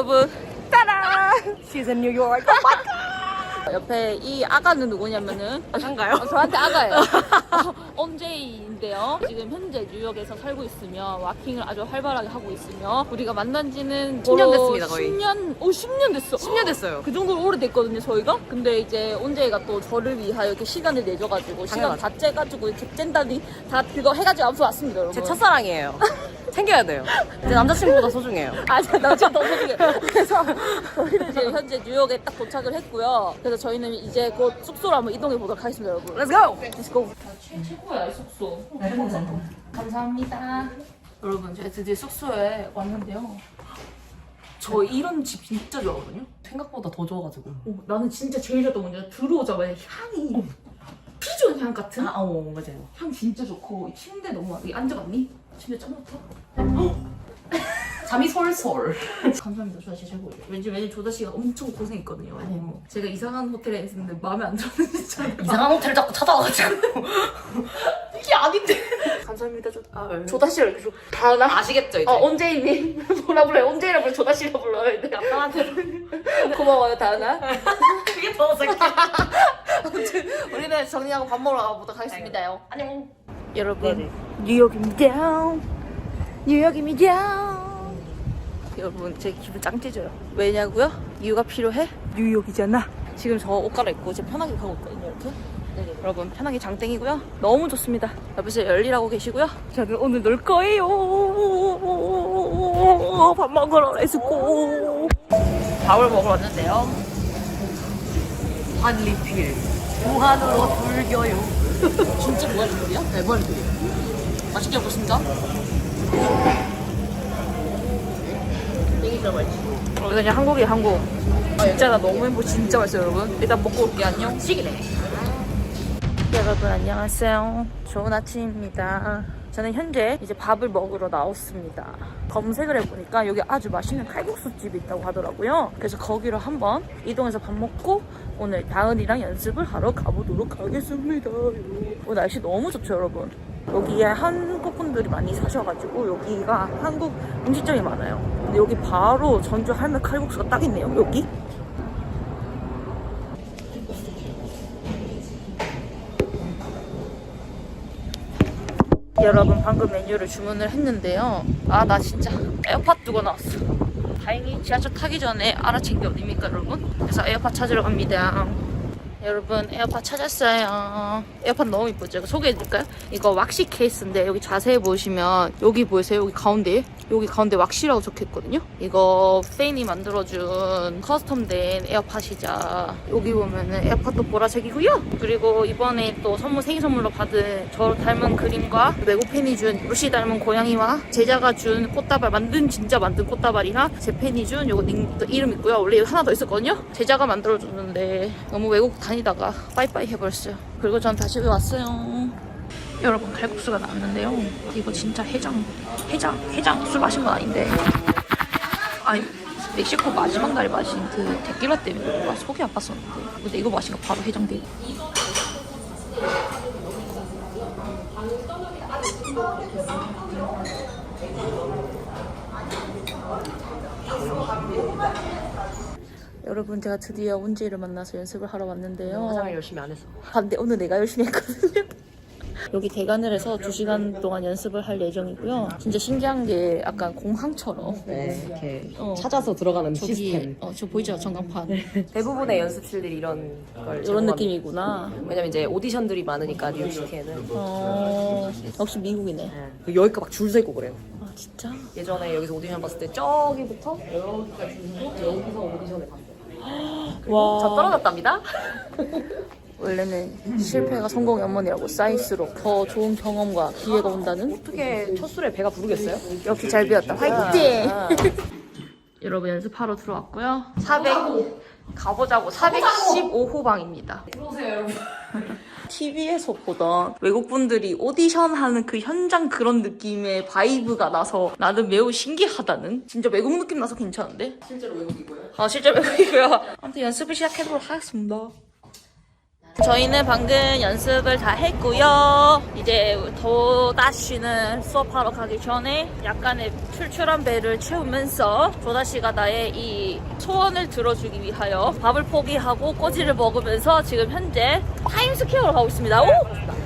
여러분, 따라! 시즌 뉴욕. 옆에 이 아가는 누구냐면은 아가인가요? 저한테 아가예요. 엄제이인데요. 지금 현재 뉴욕에서 살고 있으며 와킹을 아주 활발하게 하고 있으며 우리가 만난 지는 10년 됐습니다, 거의. 10년 됐어. 10년 됐어요. 그 정도로 오래됐거든요, 저희가. 근데 이제 온제이가 또 저를 위하여 이렇게 시간을 내줘가지고 시간 다 째가지고 이렇게 짠다니 다 그거 해가지고 앞서 왔습니다, 여러분. 제 첫사랑이에요. 챙겨야 돼요. 제 남자친구보다 소중해요. 아, 나 지금 더 소중해. 그래서 저희는 지금 현재 뉴욕에 딱 도착을 했고요. 그래서 저희는 이제 곧 숙소로 한번 이동해 보도록 하겠습니다, 여러분. Let's go! Let's go. 최고야, 이 숙소. 감사합니다. 여러분, 제가 드디어 숙소에 왔는데요. 저 이런 집 진짜 좋아하거든요. 생각보다 더 좋아가지고. 나는 진짜 제일 좋았던 건 들어오자마자 향이 피존 향 같은? 맞아요. 향 진짜 좋고 침대 너무 여기 앉아봤니? 침대 짱 좋다. 잠이 솔솔. 감사합니다, 조다씨 최고. 왠지 조다씨가 엄청 고생했거든요. 제가 이상한 호텔에 있었는데 마음에 안 들었는데 진짜 이상한 호텔 자꾸 찾아와가지고. 이게 아닌데. 감사합니다, 조다씨를 이렇게 다 나. 아시겠죠, 이제? 온제이님 뭐라 불러요? 온제이라 불러, 조다씨라 불러요. 나한테 고마워요, 다은아. 그게 더 어색해. 아무튼 우리는 정리하고 밥 먹으러 가보도록 하겠습니다요. 안녕. 여러분, 뉴욕입니다. 뉴욕입니다. 여러분, 제 기분 짱 찢어요. 왜냐고요? 이유가 필요해? 뉴욕이잖아. 지금 저 옷 갈아입고 이제 편하게 가고 있거든요, 이렇게. 네, 여러분, 편하게 장땡이고요. 너무 좋습니다. 옆에서 열일하고 계시고요. 저는 오늘 놀 거예요. 밥 먹으러 렛츠고. 밥을 먹으러 왔는데요. 한리필. 무한으로 불겨요. 진짜 무한리필이야? 네, 무한리필이에요. 맛있게 먹었습니다. 이거 그냥 한국이에요, 한국. 진짜 나 너무 행복, 진짜 맛있어요, 여러분. 일단 먹고 올게요. 안녕. 시기네. 여러분, 안녕하세요. 좋은 아침입니다. 저는 현재 이제 밥을 먹으러 나왔습니다. 검색을 해보니까 여기 아주 맛있는 칼국수 집이 있다고 하더라고요. 그래서 거기로 한번 이동해서 밥 먹고 오늘 다은이랑 연습을 하러 가보도록 하겠습니다. 오늘 날씨 너무 좋죠, 여러분. 여기에 한국 분들이 많이 사셔가지고 여기가 한국 음식점이 많아요. 근데 여기 바로 전주 할매 칼국수가 딱 있네요, 여기. 여러분, 방금 메뉴를 주문을 했는데요. 아, 나 진짜 에어팟 두고 나왔어. 다행히 지하철 타기 전에 알아챈 게 어딥니까, 여러분? 그래서 에어팟 찾으러 갑니다. 여러분, 에어팟 찾았어요. 에어팟 너무 이쁘죠? 이거 소개해드릴까요? 이거 왁시 케이스인데 여기 자세히 보시면 여기 보이세요? 여기 가운데, 여기 가운데 왁시라고 적혀있거든요. 이거 페인이 만들어준 커스텀된 에어팟이자 여기 보면은 에어팟도 보라색이고요. 그리고 이번에 또 생일 선물로 받은 저 닮은 그림과 외국 팬이 준 루시 닮은 고양이와 제자가 준 꽃다발, 진짜 만든 꽃다발이랑 제 팬이 준 요거 이름 있고요. 원래 하나 더 있었거든요. 제자가 만들어줬는데 너무 외국 다니다가 빠이빠이 해버렸어요. 그리고 전 다시 왔어요. 여러분, 칼국수가 나왔는데요. 이거 진짜 해장 술 마신 건 아닌데. 아니, 멕시코 마지막 날에 마신 그 데킬라 때문에 뭔가 속이 아팠었는데. 근데 이거 마시니까 바로 해장돼. 여러분, 제가 드디어 온지를 만나서 연습을 하러 왔는데요. 화장을 열심히 안 했어. 반대, 오늘 내가 열심히 했거든요. 여기 대관을해서 2시간 동안 연습을 할 예정이고요. 진짜 신기한 게 약간 공항처럼 네, 이렇게 찾아서 들어가는 시스템. 저 보이죠? 전광판. 대부분의 연습실들이 이런 걸 이런 제공합니다. 느낌이구나. 왜냐면 이제 오디션들이 많으니까 뉴욕시티에는. 역시 미국이네. 네. 여기가 막 줄 서 있고 그래요. 아, 진짜? 예전에 여기서 오디션 봤을 때 저기부터 여기까지 줄 서고 여기서 오디션을 봤어요. 와. 저 떨어졌답니다. 원래는 실패가 성공의 어머니라고 쌓일수록 더 좋은 경험과 기회가 온다는. 어떻게 첫 술에 배가 부르겠어요? 역시 잘 배웠다. 화이팅! 여러분, 연습하러 들어왔고요. 400 가보자고. 415호 방입니다. 들어오세요, 여러분. TV에서 보던 외국분들이 오디션 하는 그 현장 그런 느낌의 바이브가 나서 나는 매우 신기하다는. 진짜 외국 느낌 나서 괜찮은데? 실제로 외국이고요. 아, 실제 외국이고요. 아무튼 연습을 시작해보도록 하겠습니다. 저희는 방금 연습을 다 했고요. 이제 도다씨는 수업하러 가기 전에 약간의 출출한 배를 채우면서 도다씨가 나의 이 소원을 들어주기 위하여 밥을 포기하고 꼬지를 먹으면서 지금 현재 타임스퀘어로 가고 있습니다. 오!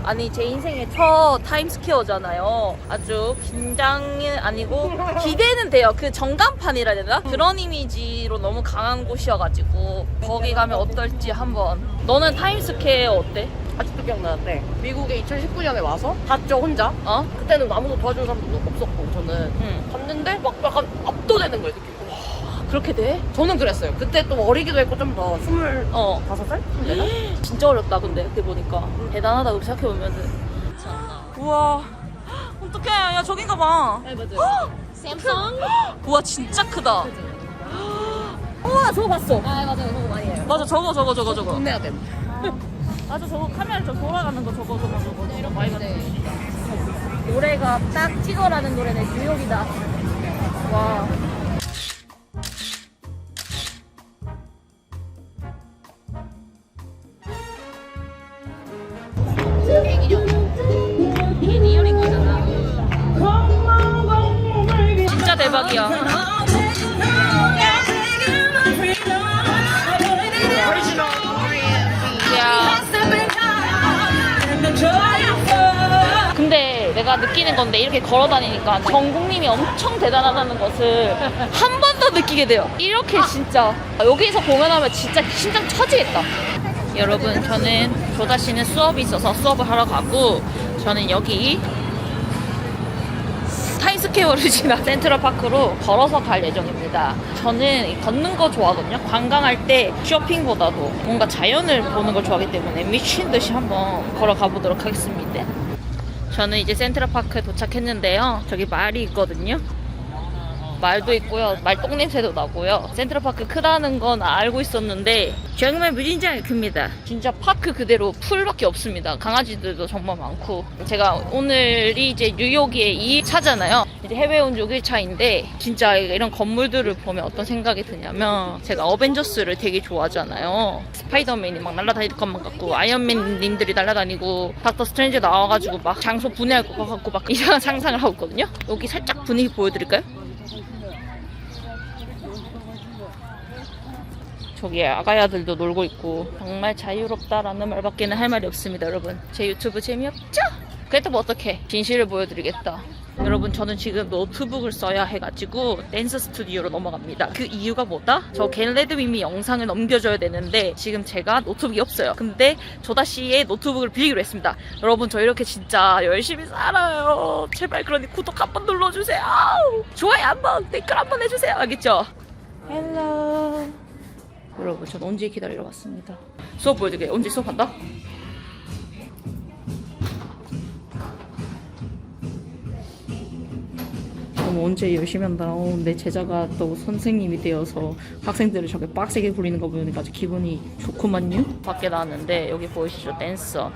아니 제 인생의 첫 타임스퀘어잖아요. 아주 긴장은 아니고 기대는 돼요. 그 전간판이라 해야 되나? 그런 이미지로 너무 강한 곳이어가지고 거기 가면 어떨지 한번. 너는 타임스퀘어 어때? 아직도 기억나는데 미국에 2019년에 와서 봤죠 혼자. 어? 그때는 아무도 도와주는 사람도 없었고 저는 응. 봤는데 막 약간 압도되는 거예요. 느낌. 와, 그렇게 돼? 저는 그랬어요. 그때 또 어리기도 했고 좀 더 25살? 24살? 진짜 어렵다 근데 그때 보니까 대단하다고 생각해보면은. 우와 어떡해. 야 저긴가 봐. 네 맞아요. 샘성? 우와 진짜 크다. 우와 저거 봤어. 아 맞아요. 저거 많이 해요. 맞아 저거 돈 내야 돼. 맞아 저거 카메라 좀 돌아가는 거 저거 이런 많이 봤네. 노래가 딱 찍어라는 노래네. 뉴욕이다. 와. 이게 리얼인 거잖아. 진짜 대박이야. 근데 내가 느끼는 건데 이렇게 걸어 다니니까 전국님이 엄청 대단하다는 것을 한 번 더 느끼게 돼요. 이렇게 진짜 여기서 공연하면 진짜 심장 터지겠다. 여러분 저는 조다씨는 수업이 있어서 수업을 하러 가고 저는 여기 타임스퀘어를 지나 센트럴파크로 걸어서 갈 예정입니다. 저는 걷는 거 좋아하거든요. 관광할 때 쇼핑보다도 뭔가 자연을 보는 걸 좋아하기 때문에 미친 듯이 한번 걸어가 보도록 하겠습니다. 저는 이제 센트럴파크에 도착했는데요. 저기 말이 있거든요. 말도 있고요. 말 똥냄새도 나고요. 센트럴파크 크다는 건 알고 있었는데 정말 무진장이 큽니다. 진짜 파크 그대로 풀밖에 없습니다. 강아지들도 정말 많고. 제가 오늘이 이제 뉴욕에 2일차잖아요. 이제 해외 온 6일차인데 진짜 이런 건물들을 보면 어떤 생각이 드냐면 제가 어벤져스를 되게 좋아하잖아요. 스파이더맨이 막 날아다닐 것만 같고 아이언맨님들이 날아다니고 닥터 스트레인지 나와가지고 막 장소 분해할 것 같고 막 이상한 상상을 하고 있거든요. 여기 살짝 분위기 보여드릴까요? 저기 아가야들도 놀고 있고 정말 자유롭다라는 말밖에는 할 말이 없습니다. 여러분 제 유튜브 재미없죠? 그래도 뭐 어떡해. 진실을 보여드리겠다. 여러분 저는 지금 노트북을 써야 해가지고 댄스 스튜디오로 넘어갑니다. 그 이유가 뭐다? 저 겟레드밈이 영상을 넘겨줘야 되는데 지금 제가 노트북이 없어요. 근데 조다씨의 노트북을 빌리기로 했습니다. 여러분 저 이렇게 진짜 열심히 살아요. 제발 그러니 구독 한번 눌러주세요. 좋아요 한번, 댓글 한번 해주세요. 알겠죠? 헬로. 여러분 전 언제 기다리러 왔습니다. 수업 보여드릴게요. 언제 수업한다? 언제 열심히 한다. 내 제자가 또 선생님이 되어서 학생들을 저렇게 빡세게 굴리는 거 보니까 아주 기분이 좋구만요. 밖에 나왔는데 여기 보이시죠? 댄서.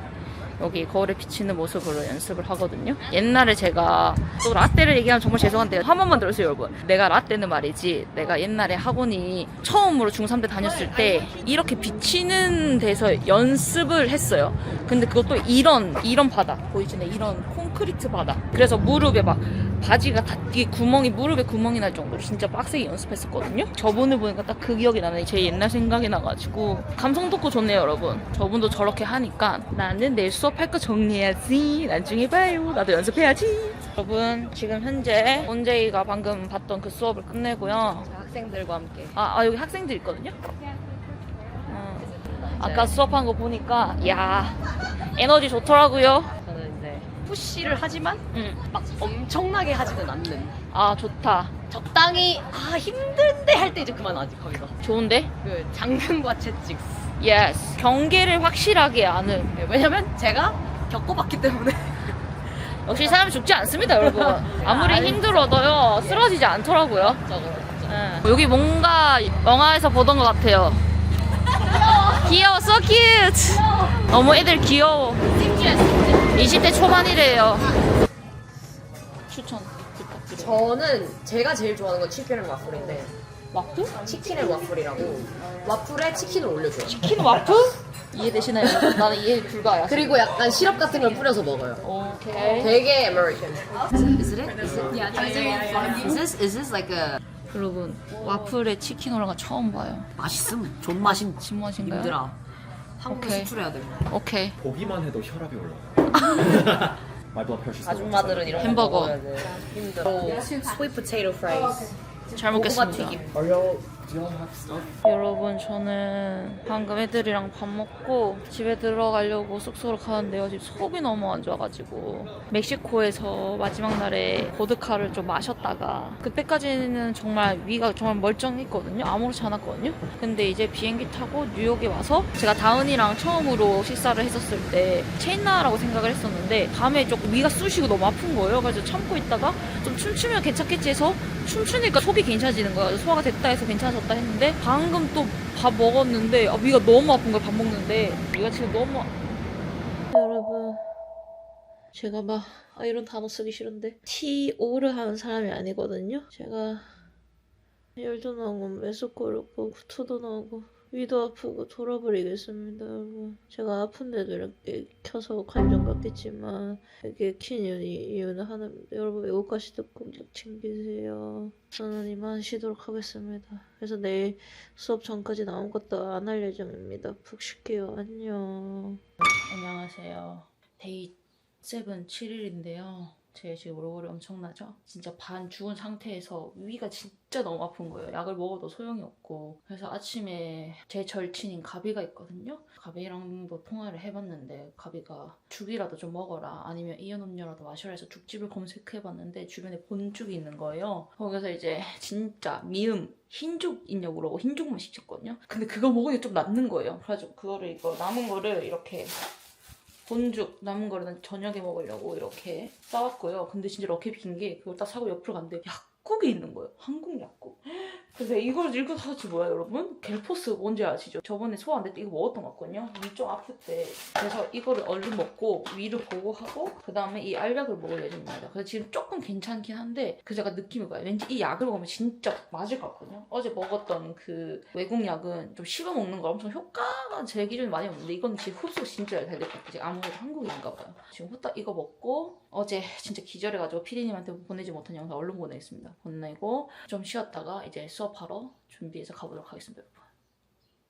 여기 거울에 비치는 모습으로 연습을 하거든요. 옛날에 제가 또 라떼를 얘기하면 정말 죄송한데요. 한 번만 들으세요 여러분. 내가 라떼는 말이지 내가 옛날에 학원이 처음으로 중3 때 다녔을 때 이렇게 비치는 데서 연습을 했어요. 근데 그것도 이런 바닥 보이시네. 이런 콘크리트 바닥. 그래서 무릎에 막 바지가 다 구멍이 무릎에 구멍이 날 정도로 진짜 빡세게 연습했었거든요. 저분을 보니까 딱 그 기억이 나네. 제 옛날 생각이 나가지고 감성 돋고 좋네요 여러분. 저분도 저렇게 하니까 나는 내일 수업할 거 정리해야지. 나중에 봐요. 나도 연습해야지. 여러분 지금 현재 온제이가 방금 봤던 그 수업을 끝내고요. 학생들과 함께. 여기 학생들 있거든요. 아까 수업한 거 보니까 야 에너지 좋더라고요. 저는 이제 푸시를 하지만 막 엄청나게 하지는 않는. 좋다. 적당히 힘든데 할 때 이제 그만하지 거기서. 좋은데? 그 장근과 채찍. 예스. 경계를 확실하게 아는. 네, 왜냐면 제가 겪어봤기 때문에. 역시 사람이 죽지 않습니다 여러분. 아무리 힘들어도요 쓰러지지 않더라고요. 여기 뭔가 영화에서 보던 것 같아요. 귀여워. so cute. 너무 애들 귀여워. 20대 초반이래요. 추천 부탁드려요. 저는 제가 제일 좋아하는 건 치킨 앤 와플인데. 와플? 치킨 앤 와플이라고 와플에 치킨을 올려줘요. 치킨 와플? 이해되시나요? 나는 이해 불가야. 그리고 약간 시럽 같은 걸 뿌려서 먹어요. 오케이. 되게 American. Is it? Is this like a 여러분 와플에 치킨 올라가 처음 봐요. 맛있음? 존맛임. 진맛인가요? 힘들어. 한국에 오케이. 수출해야 돼. 오케이. 보기만 해도 혈압이 올라가요. My blood pressure is 아줌마들은 이런 햄버거. 거 먹어야 돼. 힘들어. Sweet potato fries. 잘 먹겠습니다. 튀김. Are y'all, do y'all have stuff? 여러분 저는 방금 애들이랑 밥 먹고 집에 들어가려고 숙소로 가는데요. 지금 속이 너무 안 좋아가지고 멕시코에서 마지막 날에 보드카를 좀 마셨다가 그때까지는 정말 위가 정말 멀쩡했거든요. 아무렇지 않았거든요. 근데 이제 비행기 타고 뉴욕에 와서 제가 다은이랑 처음으로 식사를 했었을 때 체인나라고 생각을 했었는데 밤에 조금 위가 쑤시고 너무 아픈 거예요. 그래서 참고 있다가 좀 춤추면 괜찮겠지 해서 춤추니까 속이 괜찮아지는 거예요. 소화가 됐다 해서 괜찮아졌다 했는데 방금 또 밥 먹었는데 위가 너무 아픈 거예요. 밥 먹는데 위가 지금 너무 여러분 제가 막 이런 단어 쓰기 싫은데 TO를 하는 사람이 아니거든요. 제가 열도 나고 메소코르고 구토도 나고 위도 아프고 돌아버리겠습니다, 여러분. 제가 아픈데도 이렇게 켜서 관전 같겠지만 이렇게 킨 이유는 하나입니다. 여러분 외국 가실 때 꼭 약 챙기세요. 저는 이만 쉬도록 하겠습니다. 그래서 내일 수업 전까지는 아무것도 안 할 예정입니다. 푹 쉴게요. 안녕. 안녕하세요. 데이 7, 7일인데요. 제 지금 얼굴이 엄청나죠? 진짜 반 죽은 상태에서 위가 진짜 너무 아픈 거예요. 약을 먹어도 소용이 없고. 그래서 아침에 제 절친인 가비가 있거든요. 가비랑도 통화를 해봤는데 가비가 죽이라도 좀 먹어라 아니면 이온 음료라도 마셔라 해서 죽집을 검색해봤는데 주변에 본죽이 있는 거예요. 거기서 이제 진짜 미음 흰죽 있냐고 물어보고 흰죽만 시켰거든요. 근데 그거 먹으니 좀 낫는 거예요. 그래가지고 그거를 이거 남은 거를 이렇게 본죽 남은 거는 저녁에 먹으려고 이렇게 싸왔고요. 근데 진짜 럭키 빈 게 그걸 딱 사고 옆으로 갔는데 약국이 있는 거예요. 한국 약국. 그래서 이걸 읽고 사왔지 뭐야 여러분? 겔포스 뭔지 아시죠? 저번에 소화 안 될 때 이거 먹었던 것 같거든요. 위 좀 아플 때. 그래서 이거를 얼른 먹고 위를 보고하고 그 다음에 이 알약을 먹을 예정입니다. 그래서 지금 조금 괜찮긴 한데 그 제가 느낌이 봐요. 왠지 이 약을 먹으면 진짜 맞을 것 같거든요. 어제 먹었던 그 외국 약은 좀 씹어 먹는 거 엄청 효과가 제 기준에 많이 없는데 이건 지금 흡수 진짜 잘 될 것 같아요. 아무래도 한국인가 봐요. 지금 후딱 이거 먹고 어제 진짜 기절해가지고 피디님한테 보내지 못한 영상 얼른 보내겠습니다. 보내고 좀 쉬었다가 이제 수업하러 준비해서 가보도록 하겠습니다, 여러분.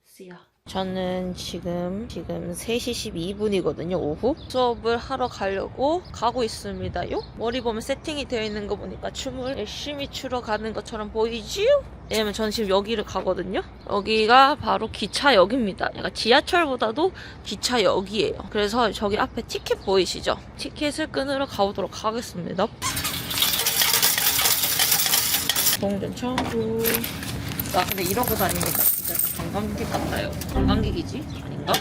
See ya. 저는 지금 3시 12분이거든요, 오후. 수업을 하러 가려고 가고 있습니다요. 머리 보면 세팅이 되어 있는 거 보니까 춤을 열심히 추러 가는 것처럼 보이지요? 왜냐면 저는 지금 여기를 가거든요. 여기가 바로 기차역입니다. 약간 지하철보다도 기차역이에요. 그래서 저기 앞에 티켓 보이시죠? 티켓을 끊으러 가보도록 하겠습니다. 동전 청구. 나 근데 이러고 다니니까 진짜 관광객 같아요. 관광객이지? 아닌가?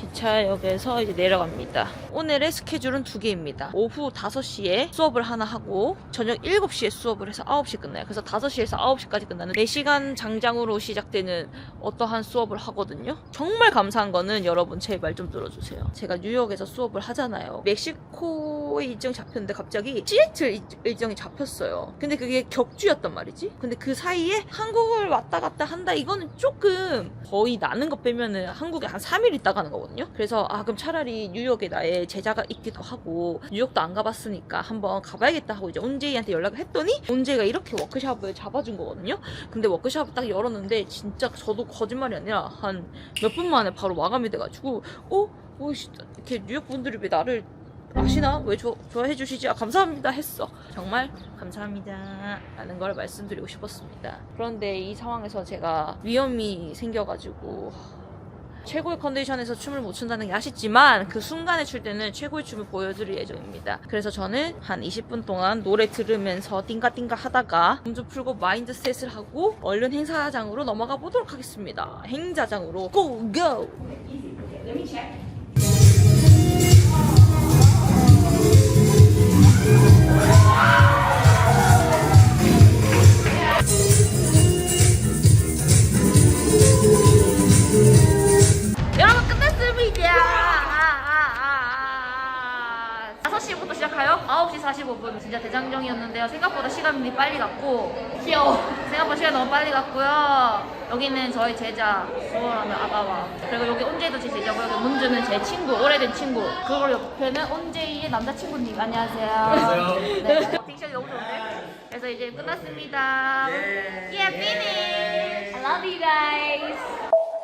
기차역에서 이제 내려갑니다. 오늘의 스케줄은 2개입니다. 오후 5시에 수업을 하나 하고 저녁 7시에 수업을 해서 9시 끝나요. 그래서 5시에서 9시까지 끝나는 4시간 장장으로 시작되는 어떠한 수업을 하거든요. 정말 감사한 거는 여러분 제 말 좀 들어주세요. 제가 뉴욕에서 수업을 하잖아요. 멕시코의 일정이 잡혔는데 갑자기 시애틀 일정이 잡혔어요. 근데 그게 격주였단 말이지. 근데 그 사이에 한국을 왔다 갔다 한다 이거는 조금 거의 나는 거 빼면은 한국에 한 3일 있다 가는 거거든요. 그래서 그럼 차라리 뉴욕에 나의 제자가 있기도 하고 뉴욕도 안 가봤으니까 한번 가봐야겠다 하고 이제 온제이한테 연락을 했더니 온제이가 이렇게 워크숍을 잡아준 거거든요. 근데 워크숍을 딱 열었는데 진짜 저도 거짓말이 아니라 한 몇 분 만에 바로 마감이 돼가지고 이렇게 뉴욕 분들이 왜 나를 아시나? 왜 좋아해 주시지? 감사합니다 했어. 정말 감사합니다 라는 걸 말씀드리고 싶었습니다. 그런데 이 상황에서 제가 위험이 생겨가지고 최고의 컨디션에서 춤을 못 춘다는 게 아쉽지만 그 순간에 출 때는 최고의 춤을 보여드릴 예정입니다. 그래서 저는 한 20분 동안 노래 들으면서 띵가띵가 하다가 몸 좀 풀고 마인드셋을 하고 얼른 행사장으로 넘어가 보도록 하겠습니다. 행사장으로 고! 고! 여러분 끝났습니다. 5시부터 시작하여 9시 45분 진짜 대장정이었는데요. 생각보다 시간이 빨리 갔고 귀여워. 생각보다 시간이 너무 빨리 갔고요. 여기는 저희 제자 수호라는 아가와 그리고 여기 온제이도 제 제자고 여기 문주는 제 친구 오래된 친구 그리고 옆에는 온제이의 남자친구님 안녕하세요. 네. 딕션이 너무 좋은데? 그래서 이제 끝났습니다. Yeah, finish. I love you guys.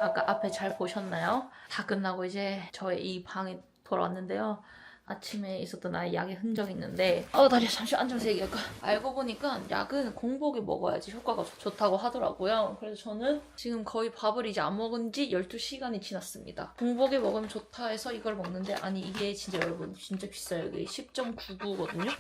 아까 앞에 잘 보셨나요? 다 끝나고 이제 저의 이 방에 돌아왔는데요. 아침에 있었던 나의 약의 흔적이 있는데 다리야 잠시 앉아서 얘기할까? 알고 보니까 약은 공복에 먹어야지 효과가 좋다고 하더라고요. 그래서 저는 지금 거의 밥을 이제 안 먹은 지 12시간이 지났습니다. 공복에 먹으면 좋다 해서 이걸 먹는데 아니 이게 진짜 여러분 진짜 비싸요. 이게 10.99거든요?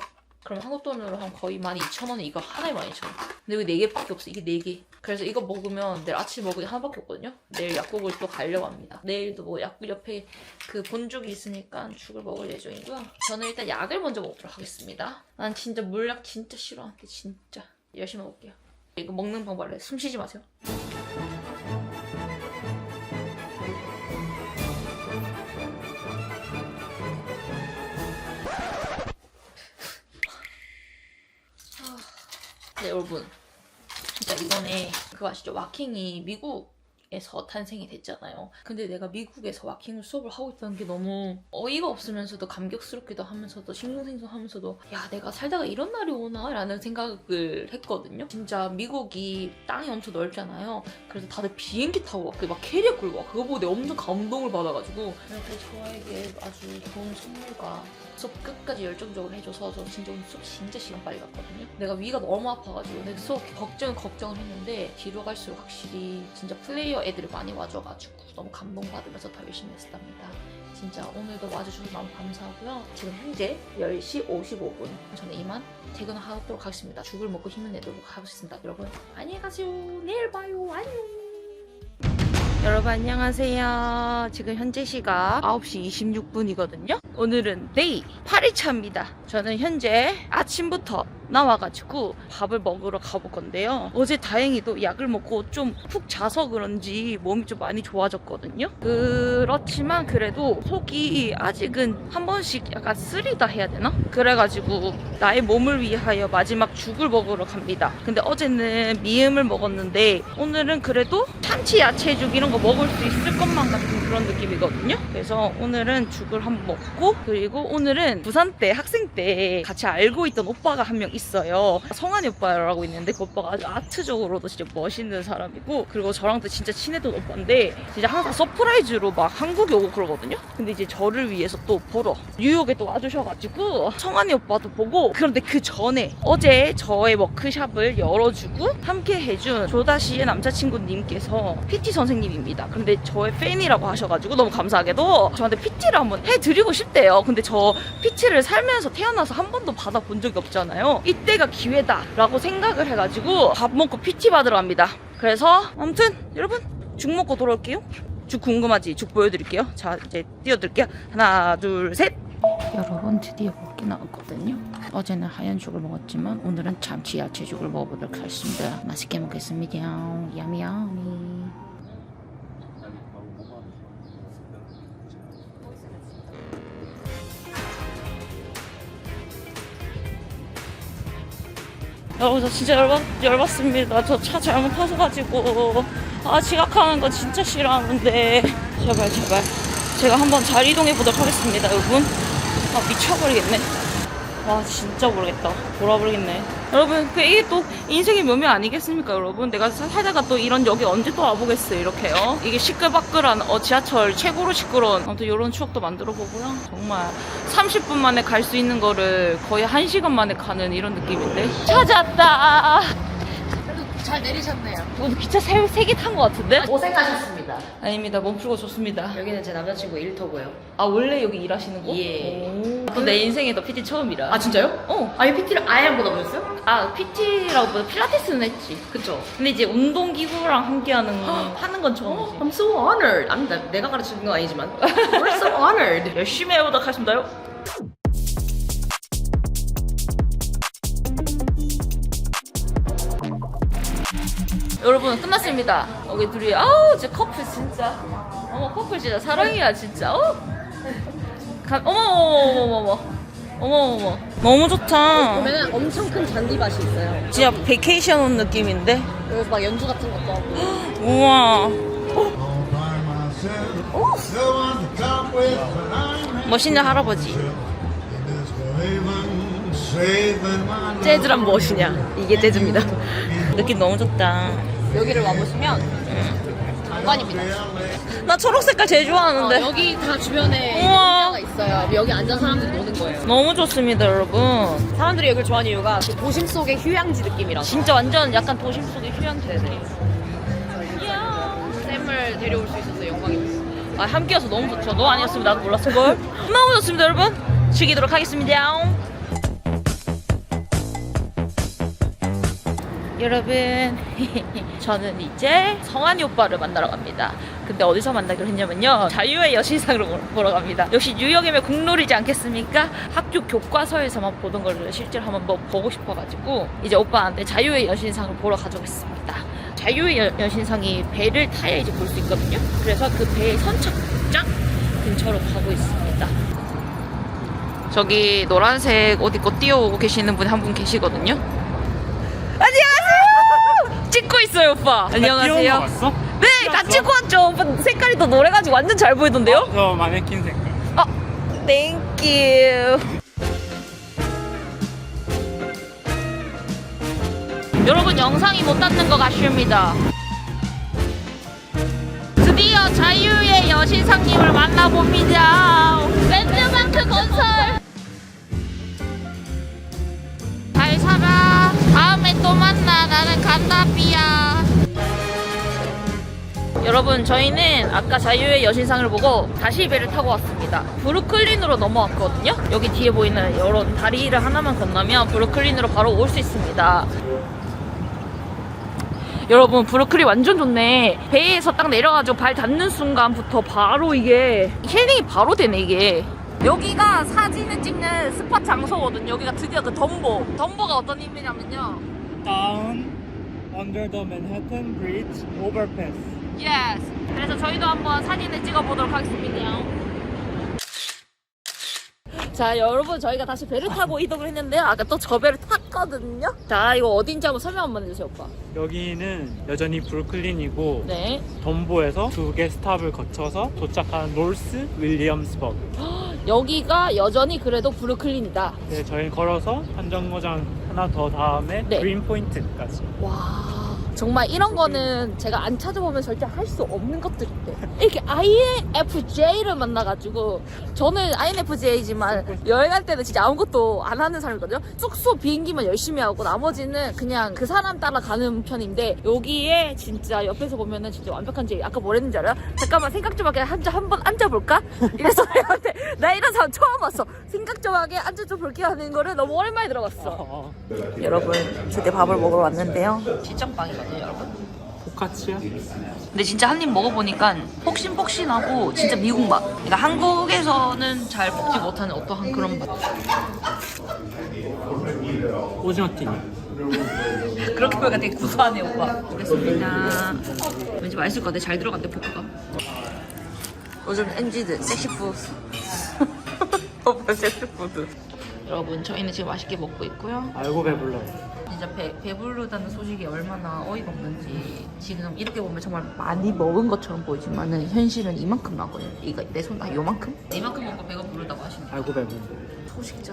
그럼 한국 돈으로 하면 거의 12,000원에 이거 하나에 12,000원. 근데 여기 4개밖에 없어. 이게 4개. 그래서 이거 먹으면 내일 아침 먹을 게 하나밖에 없거든요. 내일 약국을 또 가려고 합니다. 내일도 뭐 약국 옆에 그 본죽이 있으니까 죽을 먹을 예정이고요. 저는 일단 약을 먼저 먹도록 하겠습니다. 난 진짜 물약 진짜 싫어하는데 진짜 열심히 먹을게요. 이거 먹는 방법 알려요. 숨 쉬지 마세요. 네 여러분 진짜 이번에 그거 아시죠? 와킹이 미국에서 탄생이 됐잖아요. 근데 내가 미국에서 와킹을 수업을 하고 있다는 게 너무 어이가 없으면서도 감격스럽기도 하면서도 싱숭생숭하면서도 야 내가 살다가 이런 날이 오나? 라는 생각을 했거든요. 진짜 미국이 땅이 엄청 넓잖아요. 그래서 다들 비행기 타고 막 캐리어 끌고 와. 그거 보고 내가 엄청 감동을 받아가지고 이렇게 저에게 아주 좋은 선물과 수업 끝까지 열정적으로 해줘서 저 진짜 오늘 수업 진짜 시간 빨리 갔거든요. 내가 위가 너무 아파가지고 내가 수업 걱정을 했는데 뒤로 갈수록 확실히 진짜 플레이어 애들이 많이 와줘가지고 너무 감동받으면서 더 열심히 했답니다. 진짜 오늘도 와주셔서 너무 감사하고요. 지금 현재 10시 55분. 저는 이만 퇴근하도록 하겠습니다. 죽을 먹고 힘을 내도록 하겠습니다. 여러분 안녕히 가세요. 내일 봐요. 안녕. 여러분 안녕하세요. 지금 현재 시각 9시 26분이거든요. 오늘은 데이 8일차입니다. 저는 현재 아침부터 나와가지고 밥을 먹으러 가볼 건데요. 어제 다행히도 약을 먹고 좀 푹 자서 그런지 몸이 좀 많이 좋아졌거든요. 그렇지만 그래도 속이 아직은 한 번씩 약간 쓰리다 해야 되나? 그래가지고 나의 몸을 위하여 마지막 죽을 먹으러 갑니다. 근데 어제는 미음을 먹었는데 오늘은 그래도 참치 야채죽 이런 거 먹을 수 있을 것만 같은 그런 느낌이거든요. 그래서 오늘은 죽을 한번 먹고 그리고 오늘은 부산 때 학생 때 같이 알고 있던 오빠가 한 명 있어요. 성환이 오빠라고 있는데 그 오빠가 아주 아트적으로도 진짜 멋있는 사람이고 그리고 저랑도 진짜 친했던 오빠인데 진짜 항상 서프라이즈로 막 한국에 오고 그러거든요. 근데 이제 저를 위해서 또 보러 뉴욕에 또 와주셔가지고 성환이 오빠도 보고 그런데 그 전에 어제 저의 워크샵을 열어주고 함께 해준 조다시의 남자친구님께서 PT 선생님입니다. 근데 저의 팬이라고 하셔가지고 너무 감사하게도 저한테 PT를 한번 해드리고 싶대요. 근데 저 PT를 살면서 태어나서 한 번도 받아본 적이 없잖아요. 이때가 기회다 라고 생각을 해가지고 밥 먹고 PT 받으러 갑니다. 그래서 아무튼 여러분 죽 먹고 돌아올게요. 죽 궁금하지? 죽 보여드릴게요. 자 이제 띄워드릴게요. 하나 둘 셋. 여러분 드디어 먹기 나왔거든요. 어제는 하얀 죽을 먹었지만 오늘은 참치 야채 죽을 먹어보도록 하겠습니다. 맛있게 먹겠습니다. 야미야미. 여러분 저 진짜 열받습니다. 저 차 잘못 타서가지고 지각하는 거 진짜 싫어하는데 제발 제가 한번 잘 이동해 보도록 하겠습니다. 여러분 미쳐버리겠네. 와 진짜 모르겠다. 돌아버리겠네. 여러분 이게 또 인생의 묘미 아니겠습니까 여러분? 내가 살다가 또 이런 여기 언제 또 와보겠어요. 이렇게요. 이게 시끌벅끌한 지하철 최고로 시끄러운 아무튼 이런 추억도 만들어 보고요. 정말 30분 만에 갈 수 있는 거를 거의 1시간 만에 가는 이런 느낌인데 찾았다. 잘 내리셨네요. 오늘 기차 3개 탄 것 같은데? 고생하셨습니다. 아닙니다. 몸 풀고 좋습니다. 여기는 제 남자친구 일터고요. 아 원래 여기 일하시는 거? 예. 또 내 인생에도 PT 처음이라. 아 진짜요? 어. 아니 PT를 아예 안 받아보셨어요? 아 PT라고 보다 필라테스는 했지. 그쵸. 근데 이제 운동기구랑 함께하는 하는 건 처음이지. I'm so honored. 아닙니다. 내가 가르치는 건 아니지만 We're so honored. 열심히 해보도록 하겠습니다요. 여러분 끝났습니다. 여기 둘이 진짜 커플 진짜 어머 커플 진짜 사랑이야 진짜 어머머머머머머머머머머 너무 좋다. 보면은 엄청 큰 잔디밭이 있어요. 진짜 베케이션 온 느낌인데? 여기서 막 연주 같은 것도 하고. 우와. 멋있는 할아버지. 재즈란 무엇이냐? 이게 재즈입니다. 느낌 너무 좋다. 여기를 와보시면 장관입니다. 나 초록색깔 제일 좋아하는데. 여기 다 주변에 우와. 의자가 있어요. 여기 앉아서 사람들이 노는 거예요. 너무 좋습니다, 여러분. 사람들이 여기를 좋아하는 이유가 그 도심 속의 휴양지 느낌이라서. 진짜 완전 약간 도심 속의 휴양지네. 쌤을 데려올 수 있어서 영광입니다. 아, 함께 와서 너무 좋죠. 너 아니었으면 나도 몰랐을걸. 너무 좋습니다, 여러분. 즐기도록 하겠습니다. 여러분, 저는 이제 성환이 오빠를 만나러 갑니다. 근데 어디서 만나기로 했냐면요, 자유의 여신상을 보러 갑니다. 역시 뉴욕이면 국룰이지 않겠습니까? 학교 교과서에서만 보던 걸 실제로 한번 보고 싶어가지고 이제 오빠한테 자유의 여신상을 보러 가져갔습니다. 자유의 여신상이 배를 타야 이제 볼 수 있거든요. 그래서 그 배의 선착장 근처로 가고 있습니다. 저기 노란색 옷 입고 뛰어오고 계시는 분 한 분 계시거든요. 안녕하세요. 찍고 있어요, 오빠. 안녕하세요. 왔어? 네, 다 찍고 왔죠. 오빠 색깔이 더 노래가지고 완전 잘 보이던데요? 저 마네킹 색깔. 땡큐. 여러분, 영상이 못 닿는 것 같습니다. 드디어 자유의 여신상님을 만나봅니다. 랜드마크 건설. 잘 살아. 다음에 또 만나. 나는 간다, 삐야. 여러분, 저희는 아까 자유의 여신상을 보고 다시 배를 타고 왔습니다. 브루클린으로 넘어왔거든요. 여기 뒤에 보이는 이런 다리를 하나만 건너면 브루클린으로 바로 올 수 있습니다. 여러분, 브루클린 완전 좋네. 배에서 딱 내려가지고 발 닿는 순간부터 바로 이게 힐링이 바로 되네, 이게. 여기가 사진을 찍는 스팟 장소거든요. 여기가 드디어 그 덤보가 어떤 의미냐면요, Down under the Manhattan Bridge overpass. yes. 그래서 저희도 한번 사진을 찍어보도록 하겠습니다. 자, 여러분, 저희가 다시 배를 타고 이동을 했는데요. 아까 또 저 배를 탔거든요. 자, 이거 어딘지 한번 설명 한번 해주세요, 오빠. 여기는 여전히 브루클린이고 네. 덤보에서 2개 스탑을 거쳐서 도착한 노스 윌리엄스버그. 여기가 여전히 그래도 브루클린이다. 네, 저희는 걸어서 한 정거장 하나 더 다음에 네. 그린포인트까지. 와, 정말 이런 거는 제가 안 찾아보면 절대 할 수 없는 것들인데, 이렇게 INFJ를 만나가지고, 저는 INFJ지만 여행할 때는 진짜 아무것도 안 하는 사람이거든요. 숙소 비행기만 열심히 하고 나머지는 그냥 그 사람 따라가는 편인데, 여기에 진짜 옆에서 보면은 진짜 완벽한지. 아까 뭐랬는지 알아요? 잠깐만 생각 좀 하게 한번 앉아볼까? 이래서 내한테 나 이런 사람 처음 왔어. 생각 좀 하게 앉아줘 볼게 하는 거를 너무 오랜만에 들어봤어. 여러분, 드디어 밥을 먹으러 왔는데요. 시장빵이거든요, 여러분. 포카치야? 근데 진짜 한 입 먹어보니까 폭신폭신하고 진짜 미국 맛. 그러니까 한국에서는 잘 먹지 못하는 어떠한 그런 맛. 오징어 튀김. 그렇게 보니까 되게 구수하네, 오빠. 먹겠습니다. 왠지 맛있을 것 같아. 잘 들어간대, 포크가. 요즘 엔지드 섹시푸드. 오빠 섹시푸드. 여러분, 저희는 지금 맛있게 먹고 있고요. 알고 배불러요. 진짜 배부르다는 소식이 얼마나 어이가 없는지. 지금 이렇게 보면 정말 많이 먹은 것처럼 보이지만은 현실은 이만큼 나거든요. 이거 내 손 요만큼? 이만큼 먹고 배가 부르다고 하시는 알고 배불러. 소식자.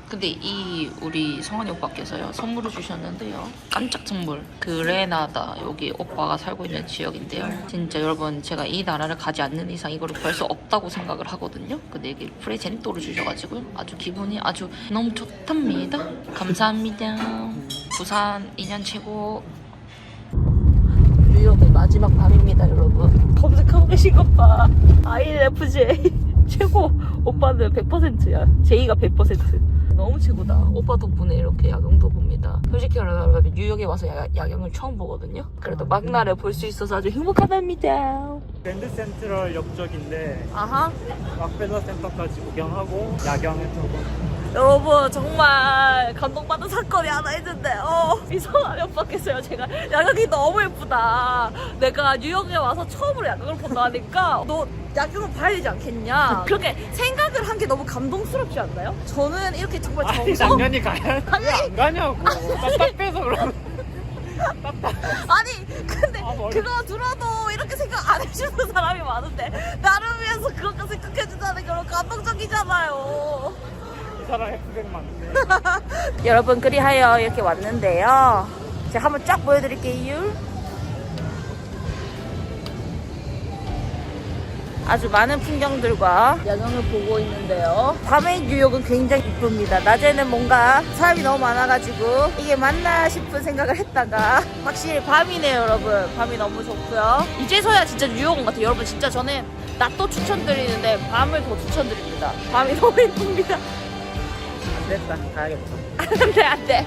근데 이 우리 성환이 오빠께서요, 선물을 주셨는데요. 깜짝 선물. 그레나다, 여기 오빠가 살고 있는 지역인데요. 진짜 여러분, 제가 이 나라를 가지 않는 이상 이거를 볼 수 없다고 생각을 하거든요. 근데 이게 프레젠토를 주셔가지고 아주 기분이 아주 너무 좋답니다. 감사합니다. 부산 2년 최고. 뉴욕의 마지막 밤입니다, 여러분. 검색하고 계신 것 봐. INFJ 최고. 오빠는 100%야. 제이가 100%. 너무 최고다. 오빠 덕분에 이렇게 야경도 봅니다. 솔직히 말하면 뉴욕에 와서 야경을 처음 보거든요. 그래도 막날에 볼 수 있어서 아주 행복하답니다. 랜드 센트럴 역 쪽인데 아하. 락펠러 센터까지 구경하고 야경을 조금 여러분 정말 감동받은 사건이 하나 있는데 이상한 협박했어요. 제가 야경이 너무 예쁘다. 내가 뉴욕에 와서 처음으로 야경을 본다니까 너 야경을 봐야 되지 않겠냐. 그렇게 생각을 한 게 너무 감동스럽지 않나요? 저는 이렇게 정말 아니 정성 작년이 가야 왜안 가냐고. 답답해서 그러는. 아니 근데 아, 머리. 그거 들어도 이렇게 생각 안 해주는 사람이 많은데 나를 위해서 그렇게 생각해준다는 게 너무 감동적이잖아요. 이 사람 F100 맞네. 여러분 그리하여 이렇게 왔는데요. 제가 한번 쫙 보여드릴게요. 아주 많은 풍경들과 야경을 보고 있는데요. 밤의 뉴욕은 굉장히 이쁩니다. 낮에는 뭔가 사람이 너무 많아가지고 이게 맞나 싶은 생각을 했다가 확실히 밤이네요, 여러분. 밤이 너무 좋고요. 이제서야 진짜 뉴욕 온 것 같아요. 여러분 진짜 저는 낮도 추천드리는데 밤을 더 추천드립니다. 밤이 너무 이쁩니다. 안 됐다. 가야겠다. 안 돼, 안 돼.